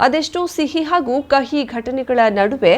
ಅದೆಷ್ಟೋ ಸಿಹಿ ಹಾಗೂ ಕಹಿ ಘಟನೆಗಳ ನಡುವೆ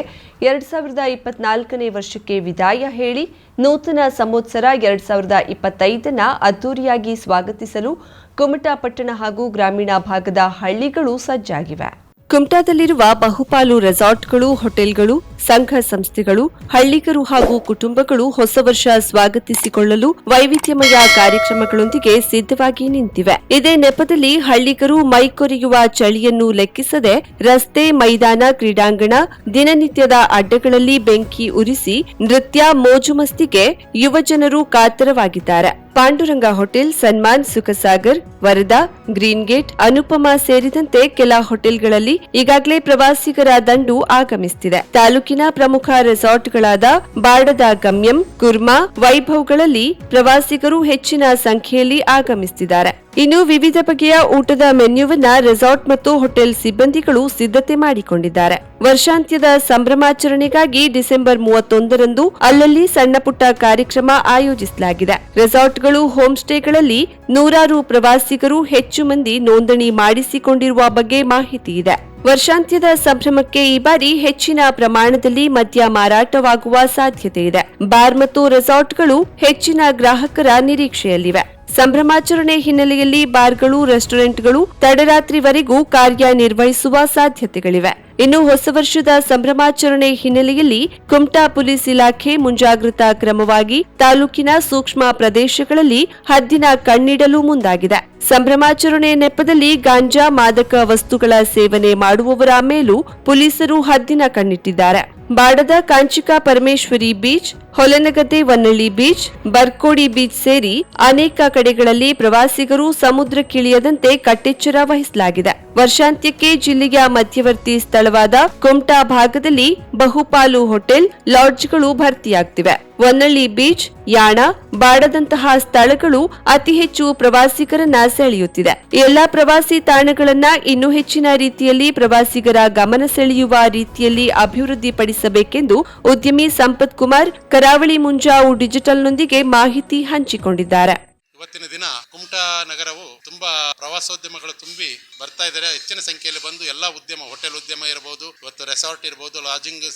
2024ನೇ ವರ್ಷಕ್ಕೆ ವಿದಾಯ ಹೇಳಿ ನೂತನ ಸಂವತ್ಸರ 2025ನ್ನು ಅದ್ದೂರಿಯಾಗಿ ಸ್ವಾಗತಿಸಲು ಕುಮಟಾ ಪಟ್ಟಣ ಹಾಗೂ ಗ್ರಾಮೀಣ ಭಾಗದ ಹಳ್ಳಿಗಳು ಸಜ್ಜಾಗಿವೆ. ಕುಮಟಾದಲ್ಲಿರುವ ಬಹುಪಾಲು ರೆಸಾರ್ಟ್ಗಳು, ಹೋಟೆಲ್ಗಳು, ಸಂಘ ಸಂಸ್ಥೆಗಳು, ಹಳ್ಳಿಗರು ಹಾಗೂ ಕುಟುಂಬಗಳು ಹೊಸ ವರ್ಷ ಸ್ವಾಗತಿಸಿಕೊಳ್ಳಲು ವೈವಿಧ್ಯಮಯ ಕಾರ್ಯಕ್ರಮಗಳೊಂದಿಗೆ ಸಿದ್ಧವಾಗಿ ನಿಂತಿವೆ. ಇದೇ ನೆಪದಲ್ಲಿ ಹಳ್ಳಿಗರು ಮೈಕೊರೆಯುವ ಚಳಿಯನ್ನು ಲೆಕ್ಕಿಸದೆ ರಸ್ತೆ, ಮೈದಾನ, ಕ್ರೀಡಾಂಗಣ, ದಿನನಿತ್ಯದ ಅಡ್ಡಗಳಲ್ಲಿ ಬೆಂಕಿ ಉರಿಸಿ ನೃತ್ಯ, ಮೋಜುಮಸ್ತಿಗೆ ಯುವಜನರು ಕಾತರವಾಗಿದ್ದಾರೆ. Panduranga hotel, Sanman, Sukhsagar, Varada, Green Gate, Anupama ಸೇರಿದಂತೆ ಕೆಲ ಹೋಟೆಲ್ಗಳಲ್ಲಿ ಈಗಾಗಲೇ ಪ್ರವಾಸಿಗರ ದಂಡು ಆಗಮಿಸುತ್ತಿದೆ. ತಾಲೂಕಿನ ಪ್ರಮುಖ ರೆಸಾರ್ಟ್ಗಳಾದ ಬಾಡದ ಗಮ್ಯಂ, ಕುರ್ಮಾ, ವೈಭವ್ಗಳಲ್ಲಿ ಪ್ರವಾಸಿಗರು ಹೆಚ್ಚಿನ ಸಂಖ್ಯೆಯಲ್ಲಿ ಆಗಮಿಸುತ್ತಿದ್ದಾರೆ. ಇನ್ನು ವಿವಿಧ ಬಗೆಯ ಊಟದ ಮೆನ್ಯೂವನ್ನ ರೆಸಾರ್ಟ್ ಮತ್ತು ಹೋಟೆಲ್ ಸಿಬ್ಬಂದಿಗಳು ಸಿದ್ಧತೆ ಮಾಡಿಕೊಂಡಿದ್ದಾರೆ. ವರ್ಷಾಂತ್ಯದ ಸಂಭ್ರಮಾಚರಣೆಗಾಗಿ ಡಿಸೆಂಬರ್ 31ರಂದು ಅಲ್ಲಲ್ಲಿ ಸಣ್ಣಪುಟ್ಟ ಕಾರ್ಯಕ್ರಮ ಆಯೋಜಿಸಲಾಗಿದೆ. ರೆಸಾರ್ಟ್ಗಳು, ಹೋಮ್ ಸ್ಟೇಗಳಲ್ಲಿ ನೂರಾರು ಪ್ರವಾಸಿಗರು ಹೆಚ್ಚು ಮಂದಿ ನೋಂದಣಿ ಮಾಡಿಸಿಕೊಂಡಿರುವ ಬಗ್ಗೆ ಮಾಹಿತಿ ಇದೆ. ವರ್ಷಾಂತ್ಯದ ಸಂಭ್ರಮಕ್ಕೆ ಈ ಬಾರಿ ಹೆಚ್ಚಿನ ಪ್ರಮಾಣದಲ್ಲಿ ಮದ್ಯ ಮಾರಾಟವಾಗುವ ಸಾಧ್ಯತೆ ಇದೆ. ಬಾರ್ ಮತ್ತು ರೆಸಾರ್ಟ್ಗಳು ಹೆಚ್ಚಿನ ಗ್ರಾಹಕರ ನಿರೀಕ್ಷೆಯಲ್ಲಿವೆ. ಸಂಭ್ರಮಾಚರಣೆ ಹಿನ್ನೆಲೆಯಲ್ಲಿ ಬಾರ್ಗಳು, ರೆಸ್ಟೋರೆಂಟ್ಗಳು ತಡರಾತ್ರಿವರೆಗೂ ಕಾರ್ಯನಿರ್ವಹಿಸುವ ಸಾಧ್ಯತೆಗಳಿವೆ. ಇನ್ನು ಹೊಸ ವರ್ಷದ ಸಂಭ್ರಮಾಚರಣೆ ಹಿನ್ನೆಲೆಯಲ್ಲಿ ಕುಮಟಾ ಪೊಲೀಸ್ ಇಲಾಖೆ ಮುಂಜಾಗ್ರತಾ ಕ್ರಮವಾಗಿ ತಾಲೂಕಿನ ಸೂಕ್ಷ್ಮ ಪ್ರದೇಶಗಳಲ್ಲಿ ಹದ್ದಿನ ಕಣ್ಣಿಡಲು ಮುಂದಾಗಿದೆ. ಸಂಭ್ರಮಾಚರಣೆ ನೆಪದಲ್ಲಿ ಗಾಂಜಾ, ಮಾದಕ ವಸ್ತುಗಳ ಸೇವನೆ ಮಾಡುವವರ ಮೇಲೂ ಪೊಲೀಸರು ಹದ್ದಿನ ಕಣ್ಣಿಟ್ಟಿದ್ದಾರೆ. ಬಾಡದ ಕಾಂಚಿಕಾ Parameshwari beach, ಹೊಲನಗದ್ದೆ Vannalli beach, ಬರ್ಕೋಡಿ beach ಸೇರಿ ಅನೇಕ ಕಡೆಗಳಲ್ಲಿ ಪ್ರವಾಸಿಗರು ಸಮುದ್ರಕ್ಕಿಳಿಯದಂತೆ ಕಟ್ಟೆಚ್ಚರ ವಹಿಸಲಾಗಿದೆ. ವರ್ಷಾಂತ್ಯಕ್ಕೆ ಜಿಲ್ಲೆಯ ಮಧ್ಯವರ್ತಿ ಸ್ಥಳವಾದ ಕುಮಟಾ ಭಾಗದಲ್ಲಿ ಬಹುಪಾಲು ಹೋಟೆಲ್, ಲಾಡ್ಜ್ಗಳು ಭರ್ತಿಯಾಗ್ತಿವೆ. ವನ್ನಳ್ಳಿ ಬೀಚ್, ಯಾಣ, ಬಾಡದಂತಹ ಸ್ಥಳಗಳು ಅತಿ ಹೆಚ್ಚು ಪ್ರವಾಸಿಗರನ್ನ ಸೆಳೆಯುತ್ತಿದೆ. ಎಲ್ಲಾ ಪ್ರವಾಸಿ ತಾಣಗಳನ್ನ ಇನ್ನೂ ಹೆಚ್ಚಿನ ರೀತಿಯಲ್ಲಿ ಪ್ರವಾಸಿಗರ ಗಮನ ಸೆಳೆಯುವ ರೀತಿಯಲ್ಲಿ ಅಭಿವೃದ್ಧಿಪಡಿಸಬೇಕೆಂದು ಉದ್ಯಮಿ ಸಂಪತ್ ಕುಮಾರ್ ಕರಾವಳಿ ಮುಂಜಾವು ಡಿಜಿಟಲ್ನೊಂದಿಗೆ ಮಾಹಿತಿ ಹಂಚಿಕೊಂಡಿದ್ದಾರೆ. ಇವತ್ತಿನ ದಿನ ಕುಮಟಾ ನಗರವು ತುಂಬಾ ಪ್ರವಾಸೋದ್ಯಮಗಳು ತುಂಬಿ ಬರ್ತಾ ಇದ್ದಾರೆ. ಹೆಚ್ಚಿನ ಸಂಖ್ಯೆಯಲ್ಲಿ ಬಂದು ಎಲ್ಲಾ ಉದ್ಯಮ, ಹೋಟೆಲ್ ಉದ್ಯಮ ಇರಬಹುದು, ಇವತ್ತು ರೆಸಾರ್ಟ್ ಇರಬಹುದು, ಲಾಡ್ಜಿಂಗ್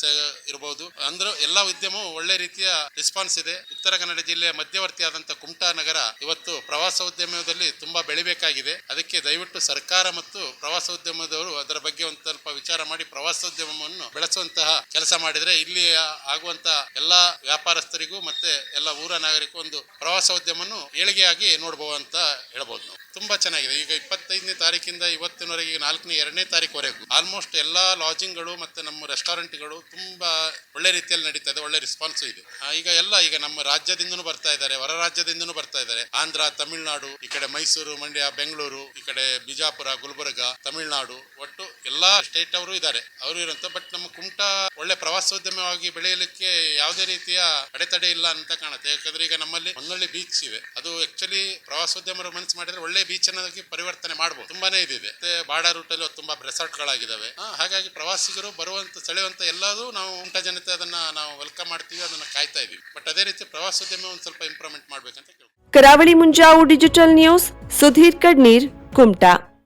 ಇರಬಹುದು, ಅಂದ್ರೆ ಎಲ್ಲಾ ಉದ್ಯಮವು ಒಳ್ಳೆ ರೀತಿಯ ರೆಸ್ಪಾನ್ಸ್ ಇದೆ. ಉತ್ತರ ಕನ್ನಡ ಜಿಲ್ಲೆಯ ಮಧ್ಯವರ್ತಿಯಾದಂತಹ ಕುಮಟಾ ನಗರ ಇವತ್ತು ಪ್ರವಾಸೋದ್ಯಮದಲ್ಲಿ ತುಂಬಾ ಬೆಳಿಬೇಕಾಗಿದೆ. ಅದಕ್ಕೆ ದಯವಿಟ್ಟು ಸರ್ಕಾರ ಮತ್ತು ಪ್ರವಾಸೋದ್ಯಮದವರು ಅದರ ಬಗ್ಗೆ ಒಂದು ಸ್ವಲ್ಪ ವಿಚಾರ ಮಾಡಿ ಪ್ರವಾಸೋದ್ಯಮವನ್ನು ಬೆಳೆಸುವಂತಹ ಕೆಲಸ ಮಾಡಿದ್ರೆ ಇಲ್ಲಿ ಆಗುವಂತಹ ಎಲ್ಲಾ ವ್ಯಾಪಾರಸ್ಥರಿಗೂ ಮತ್ತೆ ಎಲ್ಲ ಊರ ನಾಗರಿಕರು ಒಂದು ಪ್ರವಾಸೋದ್ಯಮವನ್ನು ಏಳಿಗೆಯಾಗಿ ನೋಡಬಹುದು ಅಂತ ಹೇಳ್ಬೋದು. ನಾವು ತುಂಬಾ ಚೆನ್ನಾಗಿದೆ. ಈಗ 25ನೇ ತಾರೀಕಿಂದ ಇವತ್ತಿನವರೆಗೆ 2ನೇ ತಾರೀಕುವರೆಗೂ ಆಲ್ಮೋಸ್ಟ್ ಎಲ್ಲಾ ಲಾಡ್ಜಿಂಗ್ಗಳು ಮತ್ತೆ ನಮ್ಮ ರೆಸ್ಟೋರೆಂಟ್ಗಳು ತುಂಬಾ ಒಳ್ಳೆ ರೀತಿಯಲ್ಲಿ ನಡೀತಾ ಇದೆ. ಒಳ್ಳೆ ರೆಸ್ಪಾನ್ಸ್ ಇದೆ. ಈಗ ನಮ್ಮ ರಾಜ್ಯದಿಂದನೂ ಬರ್ತಾ ಇದ್ದಾರೆ, ಹೊರ ರಾಜ್ಯದಿಂದನೂ ಬರ್ತಾ ಇದ್ದಾರೆ. ಆಂಧ್ರ, ತಮಿಳುನಾಡು, ಈ ಕಡೆ ಮೈಸೂರು, ಮಂಡ್ಯ, ಬೆಂಗಳೂರು, ಈ ಕಡೆ ಬಿಜಾಪುರ, ಗುಲ್ಬರ್ಗ, ತಮಿಳುನಾಡು, ಒಟ್ಟು ಎಲ್ಲಾ ಸ್ಟೇಟ್ ಅವರು ಇದ್ದಾರೆ. ಅವರು ಇರುವಂತ ಬಟ್ ನಮ್ಮ ಕುಮಟಾ ಒಳ್ಳೆ ಪ್ರವಾಸೋದ್ಯಮವಾಗಿ ಬೆಳೆಯಲಿಕ್ಕೆ ಯಾವುದೇ ರೀತಿಯ ಅಡೆತಡೆ ಇಲ್ಲ ಅಂತ ಕಾಣುತ್ತೆ. ಯಾಕಂದ್ರೆ ಈಗ ನಮ್ಮಲ್ಲಿ ಹೊನ್ನಳ್ಳಿ ಬೀಚ್ ಇವೆ. ಅದು ಆಕ್ಚುಲಿ ಪ್ರವಾಸೋದ್ಯಮರು ಮನಸ್ಸು ಮಾಡಿದ್ರೆ ಒಳ್ಳೆ ಬೀಚ್ ಅನ್ನೋದಕ್ಕೆ ಪರಿವರ್ತನೆ ಮಾಡಬಹುದು. ತುಂಬಾನೇ ಇದೆ. ಮತ್ತೆ ಬಾಡ ರೂಟ್ ಅಲ್ಲಿ ತುಂಬಾ ರೆಸಾರ್ಟ್ ಗಳಾಗಿದ್ದಾವೆ. ಹಾಗಾಗಿ ಪ್ರವಾಸಿಗರು ಬರುವಂತ ಸೆಳೆಯುವಂತ ಎಲ್ಲದೂ ನಾವು ಕುಮಟಾ ಜನತೆ ಅದನ್ನ ನಾವು ವೆಲ್ಕಮ್ ಮಾಡ್ತೀವಿ, ಅದನ್ನ ಕಾಯ್ತಾ ಇದೀವಿ. ಬಟ್ ಅದೇ ರೀತಿ ಪ್ರವಾಸೋದ್ಯಮ ಒಂದು ಸ್ವಲ್ಪ ಇಂಪ್ರೂವ್ಮೆಂಟ್ ಮಾಡ್ಬೇಕಂತ ಕೇಳ್ತೀವಿ. ಕರಾವಳಿ ಮುಂಜಾವು ಡಿಜಿಟಲ್ ನ್ಯೂಸ್, ಸುಧೀರ್ ಕಡ್ನೀರ್, ಕುಮಟಾ.